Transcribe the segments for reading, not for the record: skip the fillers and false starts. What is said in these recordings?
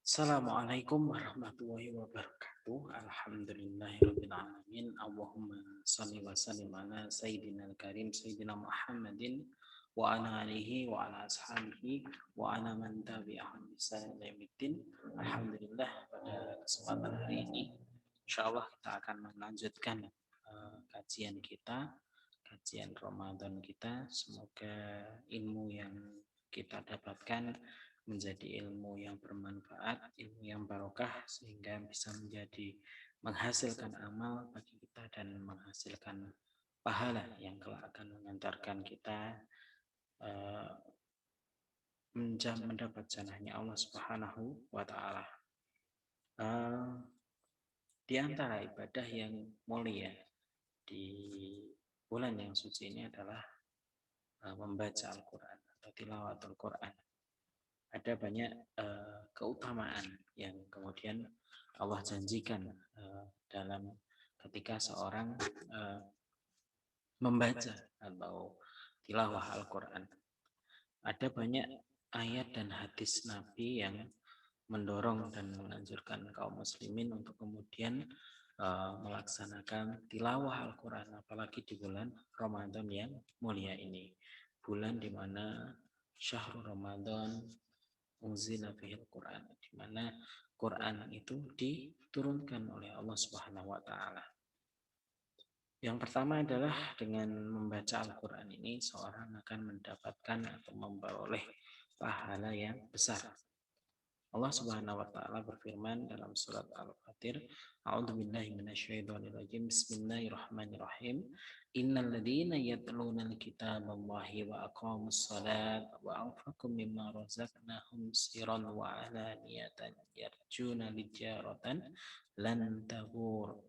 Assalamualaikum warahmatullahi wabarakatuh. Alhamdulillahirabbil alamin. Allahumma shalli wa sallim ala sayyidina karim sayyidina Muhammadin wa ala alihi wa ala ashabihi wa ala man tabi'ahum bi ihsan ila yaumiddin. Alhamdulillah, pada kesempatan hari ini insyaallah kita akan melanjutkan kajian kita, kajian Ramadan kita. Semoga ilmu yang kita dapatkan menjadi ilmu yang bermanfaat, ilmu yang barokah, sehingga bisa menjadi menghasilkan amal bagi kita dan menghasilkan pahala yang kelak akan mengantarkan kita uh, mendapat janahnya Allah Subhanahu wa taala. Di antara ibadah yang mulia di bulan yang suci ini adalah membaca Al-Qur'an atau tilawatul Qur'an. Ada banyak keutamaan yang kemudian Allah janjikan dalam ketika seorang membaca atau tilawah Al-Quran. Ada banyak ayat dan hadis Nabi yang mendorong dan menganjurkan kaum muslimin untuk kemudian melaksanakan tilawah Al-Quran, apalagi di bulan Ramadan yang mulia ini, bulan di mana syahrul Ramadan unzila fihil Quran, di mana Quran itu diturunkan oleh Allah Subhanahu wa taala. Yang pertama adalah dengan membaca Al-Quran ini seorang akan mendapatkan atau memperoleh pahala yang besar. Allah Subhanahu wa taala berfirman dalam surat Al-Fatir, A'udzubillahi minasyaitonirrajim. Bismillahirrahmanirrahim. Innal ladzina yatluna kitaballahi wa aqamus shalat wa anfaqu mimma razaqnahum sirran wa alaniyatan yarjuna lan tabur.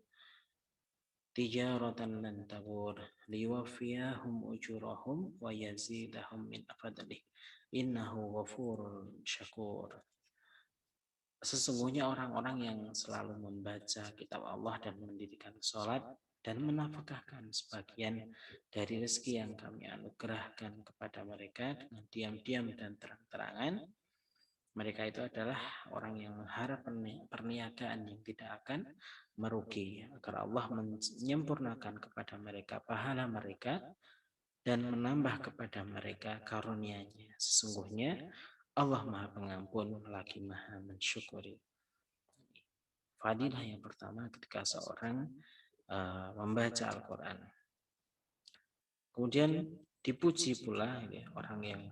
Tijaratan lan tabur liwafiyahum ujurahum wa yazidahum min fadlih. Innahu ghafurun syakur. Sesungguhnya orang-orang yang selalu membaca kitab Allah dan mendirikan sholat dan menafkahkan sebagian dari rezeki yang kami anugerahkan kepada mereka dengan diam-diam dan terang-terangan, mereka itu adalah orang yang mengharap perniagaan yang tidak akan merugi, agar Allah menyempurnakan kepada mereka pahala mereka dan menambah kepada mereka karunia-Nya. Sesungguhnya Allah Maha Pengampun lagi Maha Mensyukuri. Fadilah yang pertama ketika seorang membaca Al-Quran. Kemudian dipuji pula ya, orang yang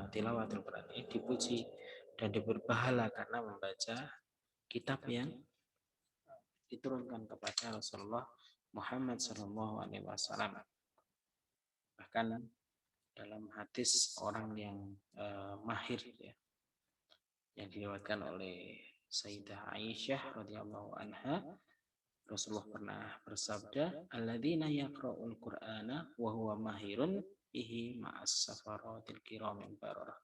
tilawatul Quran ini dipuji dan diberi pahala karena membaca kitab yang diturunkan kepada Rasulullah Muhammad SAW. Bahkan dalam hadis orang yang mahir ya, yang diriwayatkan oleh Sayyidah Aisyah radhiyallahu anha, Rasulullah pernah bersabda, alladzina yaqra'ul qur'ana wa huwa mahirun bihi ma'as safaratil kiramil bararah.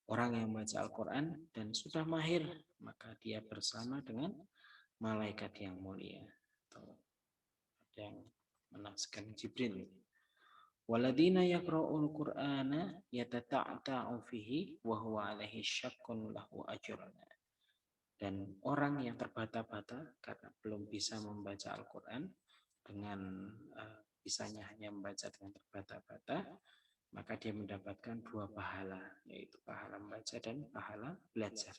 Orang yang membaca Al-Quran dan sudah mahir, maka dia bersama dengan malaikat yang mulia. Atau ada yang menafsirkan Jibril. Waladina yaqra'ul Qur'ana yatata'ta'u fihi wa huwa alaihi syakkun lahu ajrun. Dan orang yang terbata-bata karena belum bisa membaca Al-Quran dengan bisanya hanya membaca dengan terbata-bata, maka dia mendapatkan dua pahala, yaitu pahala membaca dan pahala belajar.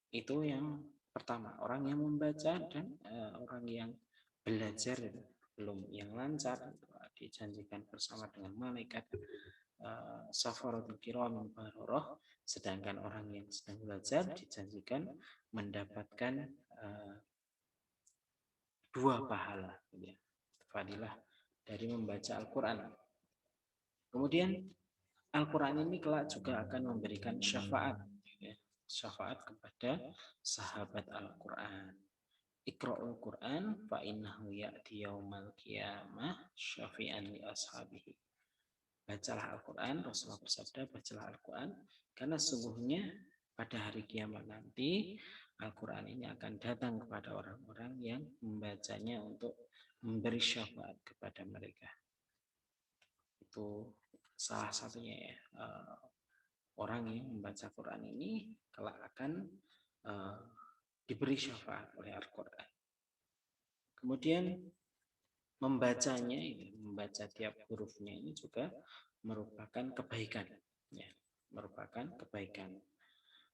Itu yang pertama, orang yang membaca dan orang yang belajar belum yang lancar dijanjikan bersama dengan malaikat safaratul kiramil bararah, sedangkan orang yang sedang belajar dijanjikan mendapatkan dua pahala, ya, fadilah dari membaca Al-Quran. Kemudian Al-Quran ini kelak juga akan memberikan syafaat, ya, syafaat kepada sahabat Al-Quran. Iqra'ul Quran fa innahu ya'ti yaumal qiyamah syafi'an li ashabihi. Bacalah Al-Quran, Rasulullah bersabda, bacalah Al-Quran, karena sungguhnya pada hari kiamat nanti Al-Quran ini akan datang kepada orang-orang yang membacanya untuk memberi syafaat kepada mereka. Itu salah satunya ya, orang orang yang membaca Quran ini kelak akan diberi syafaat oleh Al-Quran. Kemudian membacanya, membaca tiap hurufnya ini juga merupakan kebaikan. Ya, merupakan kebaikan.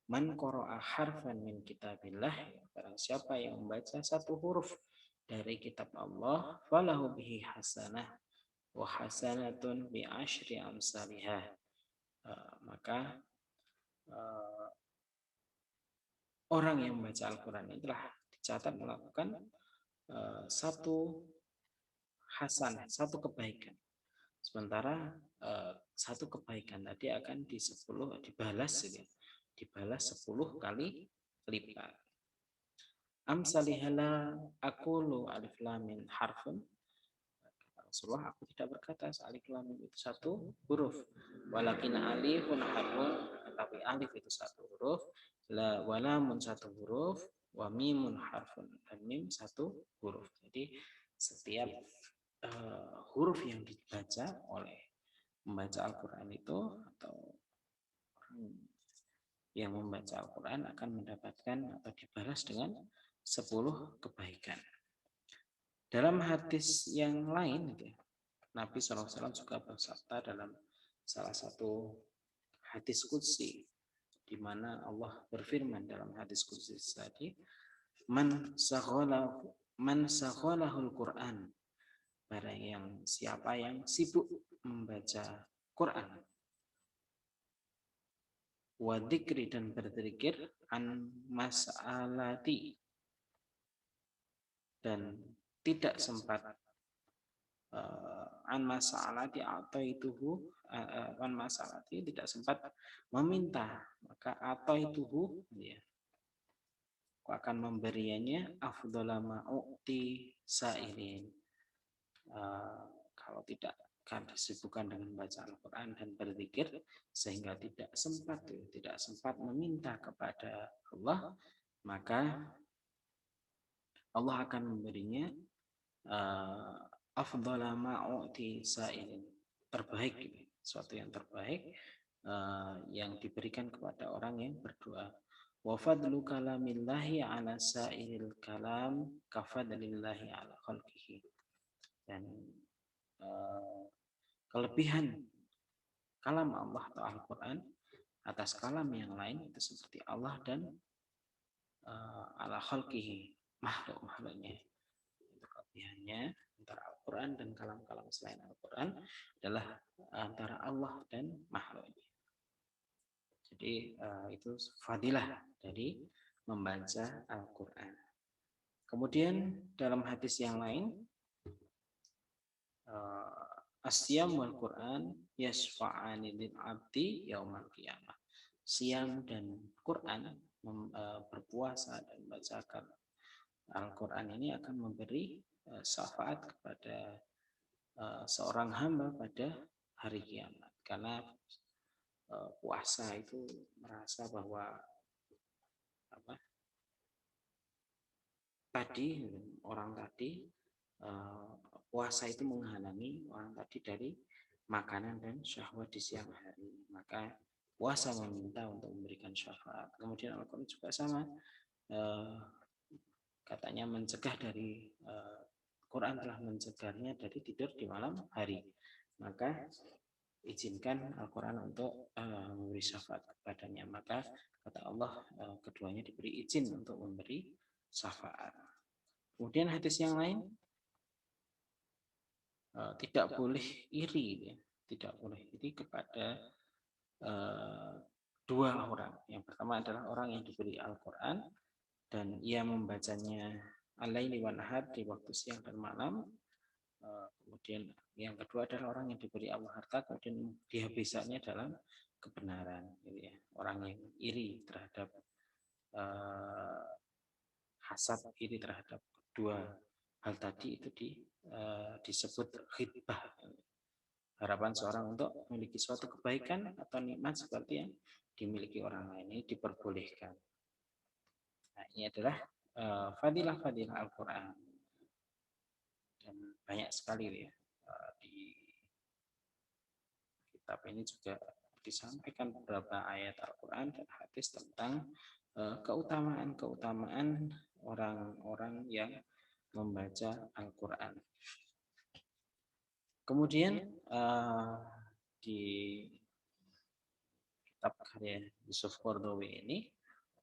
Man qara'a harfan min kitabillah, barang siapa yang membaca satu huruf dari kitab Allah, falahu bihi hasanah wa hasanatun bi asyri amsalihah. Maka orang yang membaca Al-Quran ini telah dicatat melakukan satu hasanah, satu kebaikan. Sementara satu kebaikan tadi akan dibalas 10 kali lipat. Amsalihala aqulu alif lam mim harfun. Rasulullah, aku tidak berkata alif lam mim itu satu huruf. Walakin alifun harfun, tetapi alif itu satu huruf, la walamun satu huruf, wa mimun harfun, dan mim satu huruf. Jadi setiap huruf yang dibaca oleh membaca Al-Quran itu, atau orang yang membaca Al-Quran akan mendapatkan atau dibalas dengan 10 kebaikan. Dalam hadis yang lain, Nabi SAW juga bersabda dalam salah satu hadis qudsi, di mana Allah berfirman dalam hadis qudsi tadi, man saghalahul Quran, barang yang siapa yang sibuk membaca Quran, wa dzikri, dan berzikir, an mas'alati, dan tidak sempat an mas'alati atau ituhu an mas'alati, tidak sempat meminta, maka atau ituhu, ya, aku akan memberiannya afdhala ma'u'ti sa'irin. Kalau tidak kan disibukkan dengan baca Al-Quran dan berzikir, sehingga tidak sempat meminta kepada Allah, maka Allah akan memberinya afdhala ma'u'ti sa'irin, terbaik, suatu yang terbaik yang diberikan kepada orang yang berdoa. Wa fadlu kalamillahi ala sa'iril kalam kafadlillahi ala khalqihi. Dan kelebihan kalam Allah atau Al-Quran atas kalam yang lain itu seperti Allah dan ala khalqihi, makhluk-makhluknya. Itu kelebihannya antara Al-Quran dan kalam-kalam selain Al-Quran adalah antara Allah dan makhluknya. Jadi itu fadilah dari membaca Al-Quran. Kemudian dalam hadis yang lain, Asyam wal Quran yasfa'ani lil abdi yaumal qiyamah. Siam dan Quran, berpuasa dan membacakan Al-Quran ini akan memberi syafaat kepada seorang hamba pada hari kiamat. Karena puasa itu merasa bahwa orang tadi puasa itu menghalangi orang tadi dari makanan dan syahwat di siang hari, maka puasa meminta untuk memberikan syafaat. Kemudian Al-Quran juga sama, katanya mencegah dari Quran telah mencegahnya dari tidur di malam hari, maka izinkan Al-Quran untuk memberi syafaat kepadanya. Maka kata Allah, keduanya diberi izin untuk memberi syafaat. Kemudian hadis yang lain, tidak boleh iri, tidak boleh iri kepada dua orang. Yang pertama adalah orang yang diberi Al-Quran dan ia membacanya al-laili wan nahar, di waktu siang dan malam. Kemudian yang kedua adalah orang yang diberi Allah harta, kemudian dihabiskannya dalam kebenaran. Jadi, orang yang iri terhadap hasad, iri terhadap kedua hal tadi itu disebut khidbah. Harapan seorang untuk memiliki suatu kebaikan atau nikmat seperti yang dimiliki orang lain ini diperbolehkan. Nah, ini adalah fadilah-fadilah Al-Quran. Dan banyak sekali ya, di kitab ini juga disampaikan beberapa ayat Al-Quran dan hadis tentang keutamaan-keutamaan orang-orang yang membaca Al-Quran. Kemudian di kitab karya Yusuf Qaradawi ini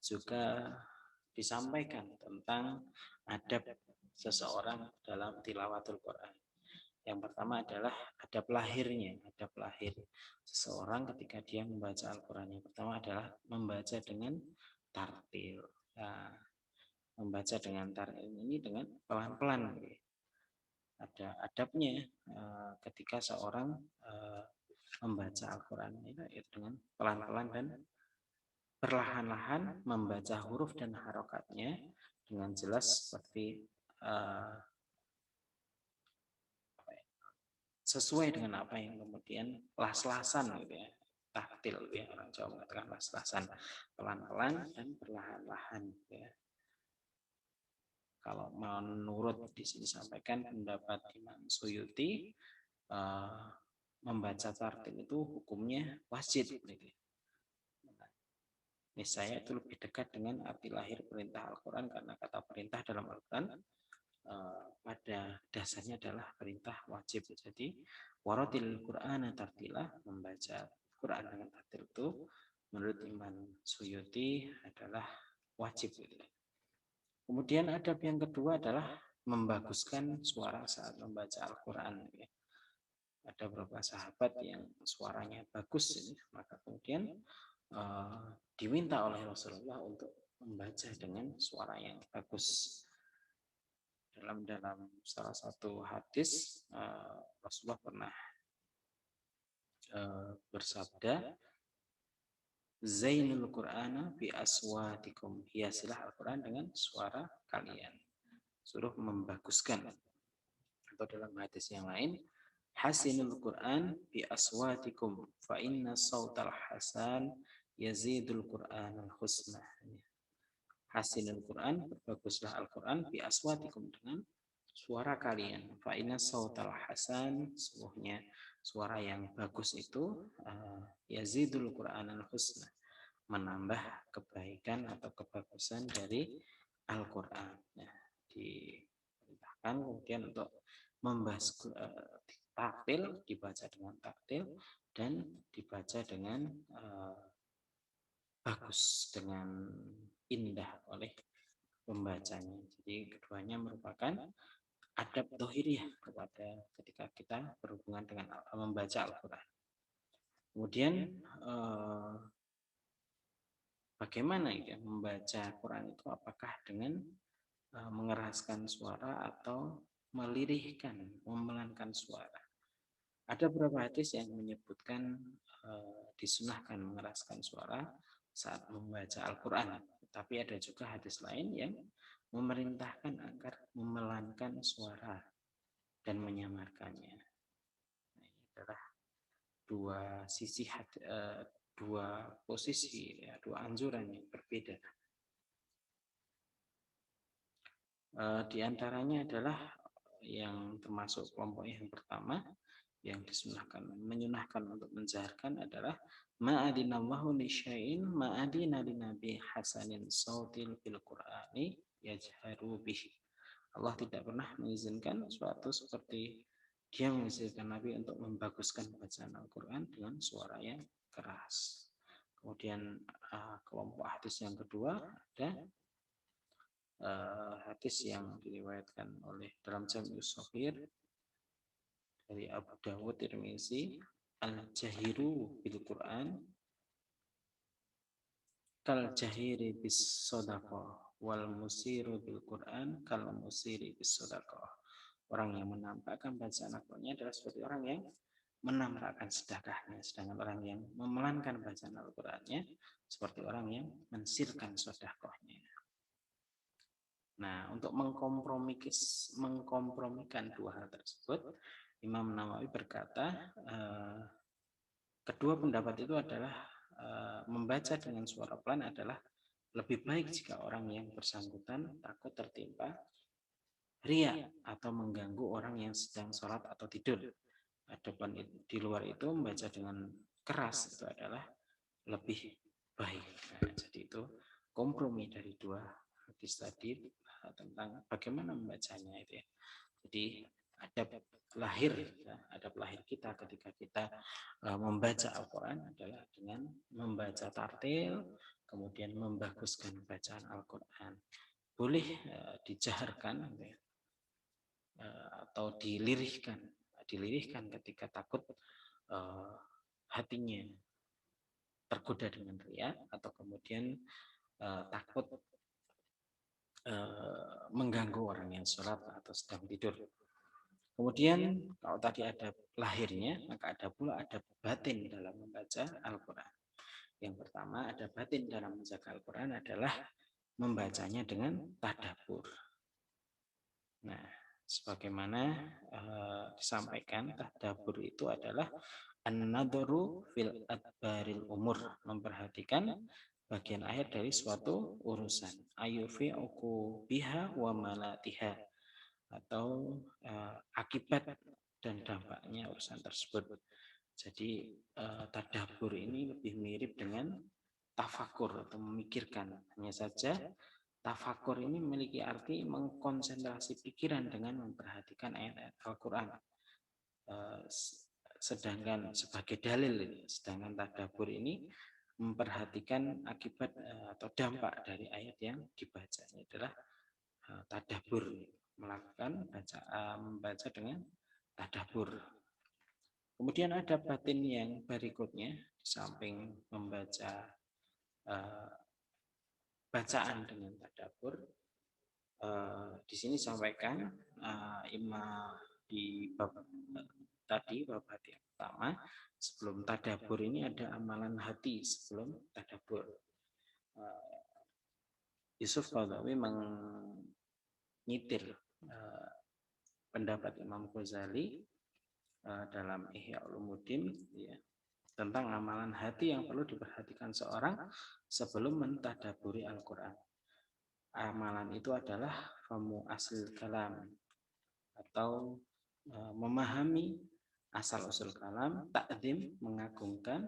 juga disampaikan tentang adab seseorang dalam tilawatul Quran. Yang pertama adalah adab lahirnya, adab lahir seseorang ketika dia membaca Al-Quran. Yang pertama adalah membaca dengan tartil. Nah, membaca dengan tartil ini dengan pelan-pelan. Ada adabnya ketika seorang membaca Al-Quran itu dengan pelan-pelan dan perlahan-lahan membaca huruf dan harokatnya dengan jelas seperti sesuai dengan apa yang kemudian las-lasan gitu ya, taktil ya, orang Jawa mengatakan las-lasan, pelan-pelan dan perlahan-lahan ya. Kalau menurut di sini disampaikan pendapat Imam Suyuti, membaca tartil itu hukumnya wajib gitu. Ini saya itu lebih dekat dengan arti lahir perintah Al-Quran, karena kata perintah dalam Al-Quran pada dasarnya adalah perintah wajib. Jadi waratil Qur'ana tartila, membaca Quran dengan tartil itu menurut Imam Suyuti adalah wajib. Kemudian adab yang kedua adalah membaguskan suara saat membaca Al-Quran. Ada beberapa sahabat yang suaranya bagus, maka kemudian diminta oleh Rasulullah untuk membaca dengan suara yang bagus. Dalam salah satu hadis Rasulullah pernah bersabda, Zainul Qur'ana bi aswatikum, hiasilah Al-Quran dengan suara kalian. Suruh membaguskan. Atau dalam hadis yang lain, hasinul Qur'an bi aswatikum fa inna sautal hasan yazidul Qur'anul husna. Hasinul Quran, berbaguslah Al-Quran bi aswatikum, dengan suara kalian. Fa inna sautal hasan, sesungguhnya suara yang bagus itu yazidul Qur'anul husna, menambah kebaikan atau kebagusan dari Al-Quran. Nah, diperintahkan kemudian untuk membahas taktil, dibaca dengan taktil dan dibaca dengan bagus, dengan indah oleh pembacanya. Jadi keduanya merupakan adab dohiriyah kepada ketika kita berhubungan dengan membaca Al-Quran. Kemudian bagaimana ya membaca Quran itu? Apakah dengan mengeraskan suara atau melirihkan, memelankan suara? Ada beberapa hadis yang menyebutkan disunahkan mengeraskan suara saat membaca Al-Quran. Tapi ada juga hadis lain yang memerintahkan agar memelankan suara dan menyamarkannya. Ini adalah dua sisi, dua posisi, ya, dua anjuran yang berbeda. Di antaranya adalah yang termasuk kelompok yang pertama yang menyunahkan untuk menjaharkan adalah ma'adinallahu li syai'in ma'adina li nabi hasanin sautil bil qur'ani yajharu bihi. Allah tidak pernah mengizinkan suatu seperti dia mengizinkan Nabi untuk membaguskan bacaan Al-Quran dengan suara yang keras. Kemudian kelompok hadis yang kedua ada hadis yang diriwayatkan oleh dalam Jami'us Shaghir dari Abu Dawud Tirmizi, al-jahiru bil Quran kal jahiri bis sadaqah wal musiru bil Quran kal musiri bis sadaqah. Orang yang menampakkan bacaan Al-Qur'annya adalah seperti orang yang menampakkan sedekahnya, sedangkan orang yang memelankan bacaan Al-Qur'annya seperti orang yang mensirkan sedekahnya. Nah, untuk mengkompromikan dua hal tersebut, Imam Nawawi berkata, kedua pendapat itu adalah membaca dengan suara pelan adalah lebih baik jika orang yang bersangkutan takut tertimpa ria atau mengganggu orang yang sedang sholat atau tidur. Adapun di luar itu membaca dengan keras itu adalah lebih baik. Nah, jadi itu kompromi dari dua hadis tadi tentang bagaimana membacanya itu ya. Jadi adab lahir, ya, adab lahir kita ketika kita membaca Al-Quran adalah dengan membaca tartil, kemudian membaguskan bacaan Al-Quran. Boleh dijaharkan gitu ya, atau dilirihkan ketika takut hatinya tergoda dengan riya, atau kemudian takut mengganggu orang yang sholat atau sedang tidur. Kemudian kalau tadi ada lahirnya, maka ada pula ada batin dalam membaca Al-Quran. Yang pertama ada batin dalam membaca Al-Quran adalah membacanya dengan tadabbur. Nah, sebagaimana disampaikan, tadabbur itu adalah an-nadharu fil adbaril umur, memperhatikan bagian akhir dari suatu urusan. Ayufi'uku biha wa malatiha, atau akibat dan dampaknya urusan tersebut. Jadi tadabbur ini lebih mirip dengan tafakur atau memikirkan. Hanya saja tafakur ini memiliki arti mengkonsentrasi pikiran dengan memperhatikan ayat-ayat Al-Quran. Sedangkan sebagai dalil, sedangkan tadabbur ini memperhatikan akibat atau dampak dari ayat yang dibaca. Ini adalah tadabbur, melakukan membaca dengan tadabbur. Kemudian ada batin yang berikutnya, di samping membaca bacaan dengan tadabbur, di sini sampaikan di bab tadi, bab hati yang pertama, sebelum tadabbur ini ada amalan hati sebelum tadabbur. Yusuf Qaradawi menyitir pendapat Imam Ghazali dalam Ihya Ulumuddin ya, tentang amalan hati yang perlu diperhatikan seorang sebelum mentadabburi Al-Quran. Amalan itu adalah famu asal kalam, atau memahami asal usul kalam, takdim, mengagungkan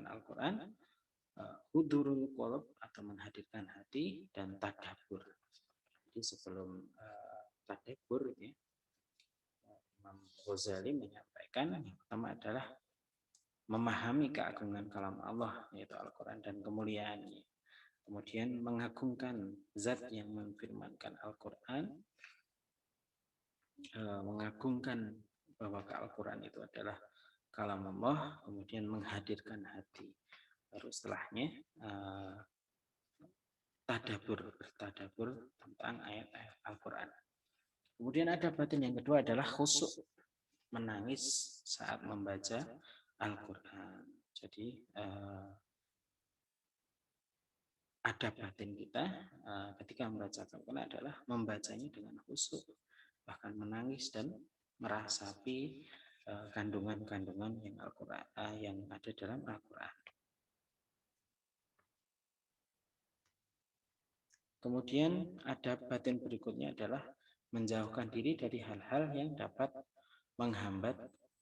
Al-Quran, hudurul qulub, atau menghadirkan hati, dan tadabbur. Jadi sebelum tadabbur ya, Imam Ghazali menyampaikan yang pertama adalah memahami keagungan kalam Allah, yaitu Al-Quran, dan kemuliaannya. Kemudian mengagungkan zat yang menfirmankan Al-Quran, mengagungkan bahwa Al-Quran itu adalah kalam Allah, kemudian menghadirkan hati. Baru setelahnya bertadabbur tentang ayat-ayat Al-Quran. Kemudian ada batin yang kedua adalah khusyuk, menangis saat membaca Al-Quran. Jadi ada batin kita ketika membaca Al-Quran adalah membacanya dengan khusyuk, bahkan menangis dan merasapi kandungan-kandungan yang Al-Quran yang ada dalam Al-Quran. Kemudian ada batin berikutnya adalah menjauhkan diri dari hal-hal yang dapat menghambat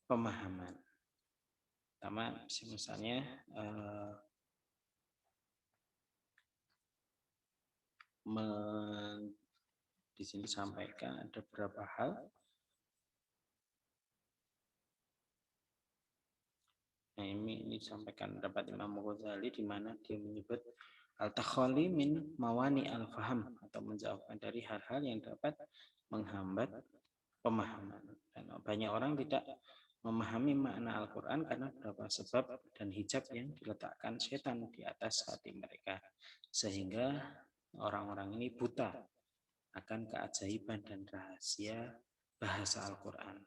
pemahaman. Pertama, misalnya di sini disampaikan ada beberapa hal. Nah, ini disampaikan pendapat Imam Ghazali di mana dia menyebut al-takhali min mawani al-faham, atau menjauhkan dari hal-hal yang dapat menghambat pemahaman. Dan banyak orang tidak memahami makna Al-Quran karena beberapa sebab dan hijab yang diletakkan setan di atas hati mereka, sehingga orang-orang ini buta akan keajaiban dan rahasia bahasa Al-Quran.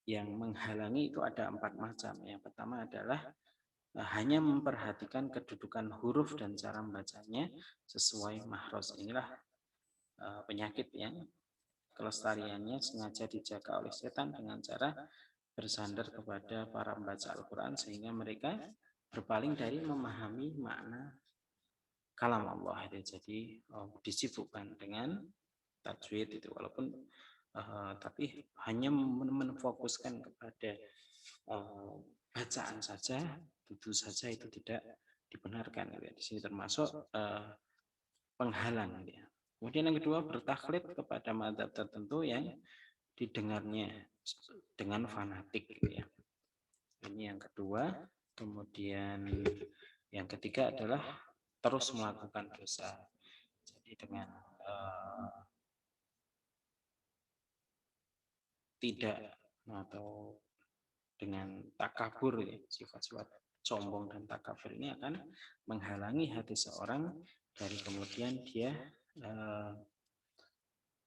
Yang menghalangi itu ada 4 macam. Yang pertama adalah hanya memperhatikan kedudukan huruf dan cara membacanya sesuai mahros. Inilah penyakit yang kelestariannya sengaja dijaga oleh setan dengan cara bersandar kepada para pembaca Al-Quran, sehingga mereka berpaling dari memahami makna kalam Allah itu. Jadi disibukkan dengan tajwid itu, walaupun tapi hanya menfokuskan kepada bacaan saja, tutur saja itu tidak dibenarkan. Gitu ya. Di sini termasuk penghalang. Gitu ya. Kemudian yang kedua bertaklid kepada madzhab tertentu yang didengarnya dengan fanatik. Gitu ya. Ini yang kedua. Kemudian yang ketiga adalah terus melakukan dosa. Jadi dengan tidak atau dengan takabur, ya, sifat-sifat sombong dan takabur ini akan menghalangi hati seorang dari kemudian dia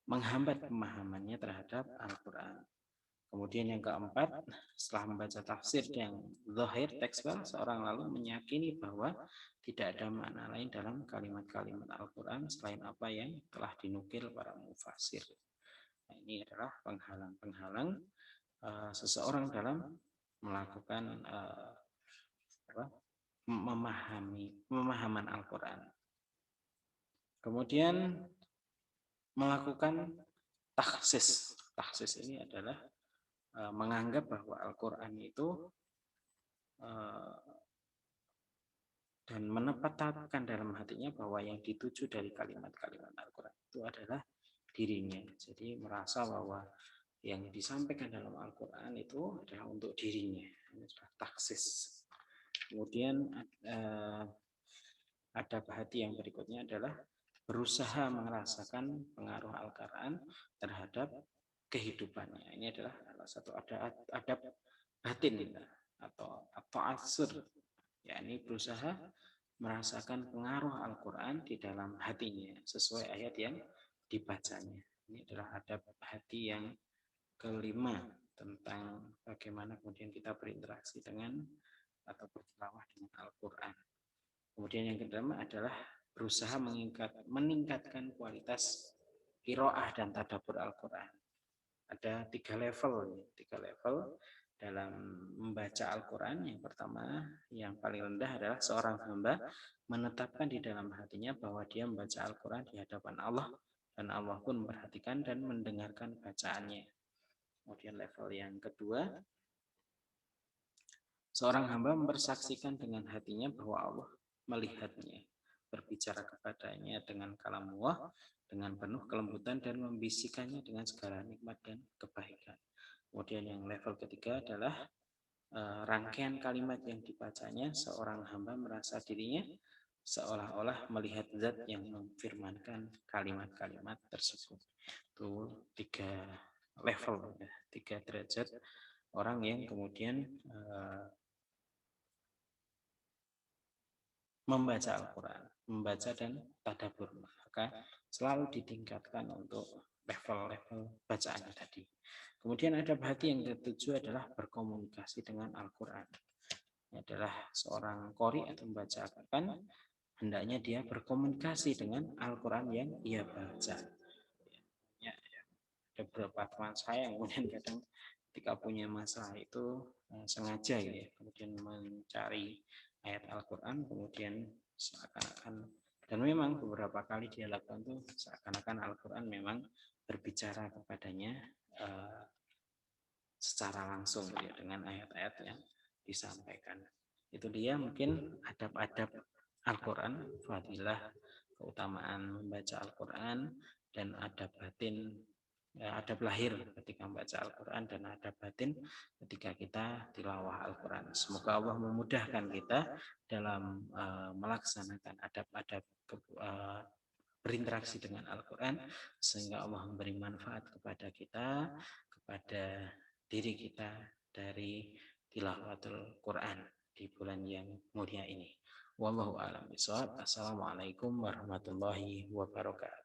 menghambat pemahamannya terhadap Al-Quran. Kemudian yang keempat, setelah membaca tafsir yang zahir tekstual, seorang lalu meyakini bahwa tidak ada makna lain dalam kalimat-kalimat Al-Quran selain apa yang telah dinukil para mufassir. Nah, ini adalah penghalang-penghalang seseorang dalam melakukan pemahaman Al-Quran. Kemudian melakukan taksis. Taksis ini adalah menganggap bahwa Al-Quran itu dan menetapkan dalam hatinya bahwa yang dituju dari kalimat-kalimat Al-Quran itu adalah dirinya. Jadi merasa bahwa yang disampaikan dalam Al-Quran itu adalah untuk dirinya. Ini adalah taksis. Kemudian adab hati yang berikutnya adalah berusaha merasakan pengaruh Al-Quran terhadap kehidupannya. Ini adalah salah satu adab batin atau asr, yakni berusaha merasakan pengaruh Al-Quran di dalam hatinya sesuai ayat yang dibacanya. Ini adalah adab hati yang kelima tentang bagaimana kemudian kita berinteraksi dengan atau bertilawah dengan Al-Quran. Kemudian yang kedua adalah berusaha meningkatkan kualitas qiraah dan tadabbur Al-Quran. Ada tiga level dalam membaca Al-Quran. Yang pertama, yang paling rendah adalah seorang hamba menetapkan di dalam hatinya bahwa dia membaca Al-Quran di hadapan Allah dan Allah pun memperhatikan dan mendengarkan bacaannya. Kemudian level yang kedua, seorang hamba mempersaksikan dengan hatinya bahwa Allah melihatnya, berbicara kepadanya dengan kalamullah, dengan penuh kelembutan dan membisikannya dengan segala nikmat dan kebaikan. Kemudian yang level ketiga adalah rangkaian kalimat yang dibacanya, seorang hamba merasa dirinya seolah-olah melihat zat yang memfirmankan kalimat-kalimat tersebut. Itu tiga level, tiga derajat orang yang kemudian membaca Al-Quran, membaca dan tadabbur, maka selalu ditingkatkan untuk level-level bacaan tadi. Kemudian adab hati yang ketujuh adalah berkomunikasi dengan Al-Quran. Ini adalah seorang qori atau membaca Al-Quran, hendaknya dia berkomunikasi dengan Al-Quran yang ia baca. Ya, ada beberapa teman saya yang kemudian kadang ketika punya masalah itu sengaja ya, kemudian mencari ayat Al-Quran, kemudian seakan-akan, dan memang beberapa kali dia lakukan itu seakan-akan Al-Quran memang berbicara kepadanya secara langsung ya, dengan ayat-ayat yang disampaikan. Itu dia mungkin adab-adab Al-Quran, fadilah, keutamaan membaca Al-Quran, dan adab batin, adab lahir ketika membaca Al-Quran, dan adab batin ketika kita tilawah Al-Quran. Semoga Allah memudahkan kita dalam melaksanakan adab-adab berinteraksi dengan Al-Quran, sehingga Allah memberi manfaat kepada kita, kepada diri kita dari tilawatul Quran di bulan yang mulia ini. Wallahu a'lam bishawab. Assalamualaikum warahmatullahi wabarakatuh.